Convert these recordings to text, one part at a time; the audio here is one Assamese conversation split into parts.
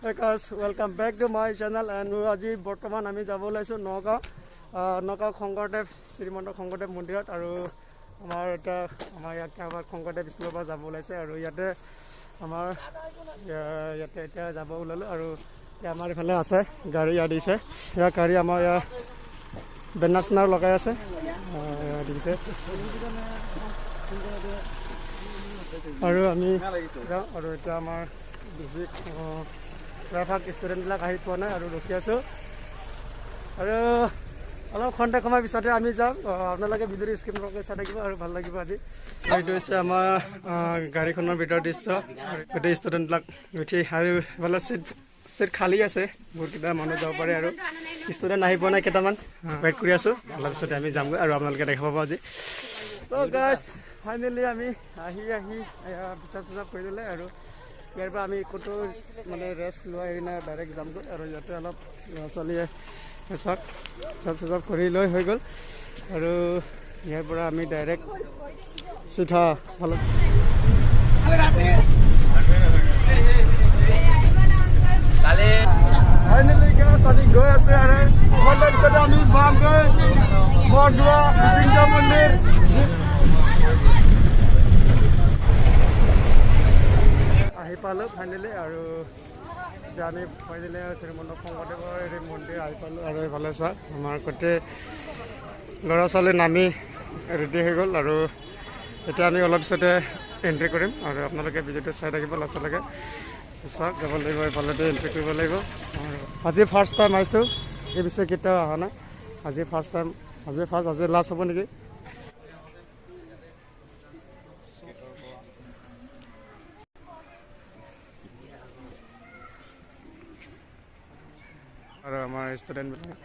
Welcome back to my channel and আজি বৰ্তমান আমি যাব ওলাইছো নগাঁও শংকৰদেৱ শ্ৰীমন্ত শংকৰদেৱ মন্দিৰত আৰু আমাৰ ইয়াতে আমাৰ শংকৰদেৱ স্কুলৰ পৰা যাব ওলাইছে আৰু ইয়াতে এতিয়া যাব ওলালো আৰু আমাৰ ইফালে আছে গাড়ী দিছে ইয়াৰ গাড়ী আমাৰ ইয়াৰ বেনাৰ চেনাৰ লগাই আছে দিছে আৰু আমি যাওঁ আৰু এতিয়া আমাৰ বেছি প্ৰায়ভাগ ষ্টুডেণ্টবিলাক আহি পোৱা নাই আৰু ৰখি আছোঁ আৰু অলপ খন্তেক সময় পিছতে আমি যাম আপোনালোকে ভিডিঅ'টো স্ক্ৰীনলৈকে চাই থাকিব আৰু ভাল লাগিব আজি এইটো হৈছে আমাৰ গাড়ীখনৰ ভিতৰৰ দৃশ্য গোটেই ষ্টুডেণ্টবিলাক উঠি আৰু ইফালে চিট খালী আছে বহুতকেইটা মানুহ যাব পাৰে আৰু ষ্টুডেণ্ট আহি পোৱা নাই কেইটামান ৱেইট কৰি আছোঁ অলপ পিছতে আমি যামগৈ আৰু আপোনালোকে দেখা পাব আজি ত' গাইজ ফাইনেলি আমি আহি পিছাপ চিচাপ কৰি দিলে আৰু ইয়াৰ পৰা আমি ক'তো মানে ৰেষ্ট লোৱা এৰি নাই ডাইৰেক্ট যামগৈ আৰু ইয়াতে অলপ ল'ৰা ছোৱালীয়ে চাওক চিচাপ কৰি লৈ হৈ গ'ল আৰু ইয়াৰ পৰা আমি ডাইৰেক্ট চিধা ভালত ফাইনেলি আমি গৈ আছে আৰু পিছতে আমি পামগৈ বৰদোৱা মৃত্যুঞ্জয় মন্দিৰ আহি পালোঁ ফাইনেলি আৰু এতিয়া আমি ফাইনেলি শ্ৰীমন্ত শংকৰদেৱৰ এই মন্দিৰ আহি পালোঁ আৰু এইফালে চাওক আমাৰ গোটেই ল'ৰা ছোৱালী নামি ৰেডি হৈ গ'ল আৰু এতিয়া আমি অলপ পিছতে এণ্ট্ৰি কৰিম আৰু আপোনালোকে ভিডিঅ'টো চাই থাকিব লাষ্টলৈকে চাওক যাব লাগিব এইফালেতে এণ্ট্ৰি কৰিব লাগিব আৰু আজি ফাৰ্ষ্ট টাইম আহিছোঁ এই পিছে কেতিয়াও অহা নাই আজি ফাৰ্ষ্ট টাইম আজি লাষ্ট হ'ব নেকি আৰু আমাৰ ষ্টুডেণ্টবিলাক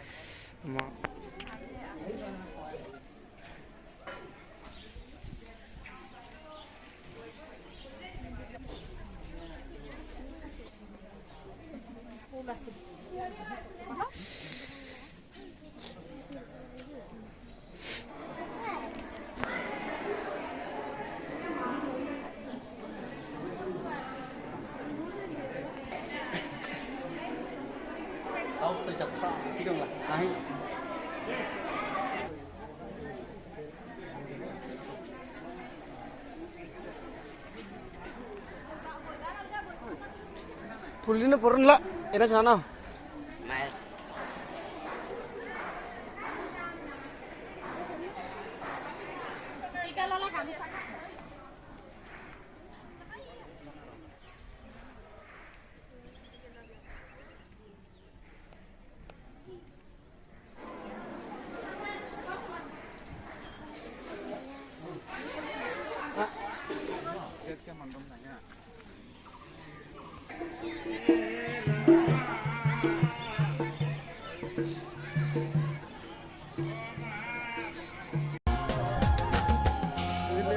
പുള്ളിന് പുറമില്ല എന്നാ ചാണോ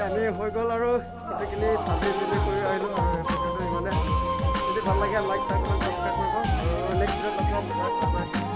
আমি হৈ গ'ল আৰু গোটেইখিনি চাবি কৰি আহিলোঁ আৰু ভিডিঅ'টো ইমানে যদি ভাল লাগে লাইক চাবস্ক্ৰাইব কৰিব আৰু নেক্সট ভিডিঅ'ত লগ পাম।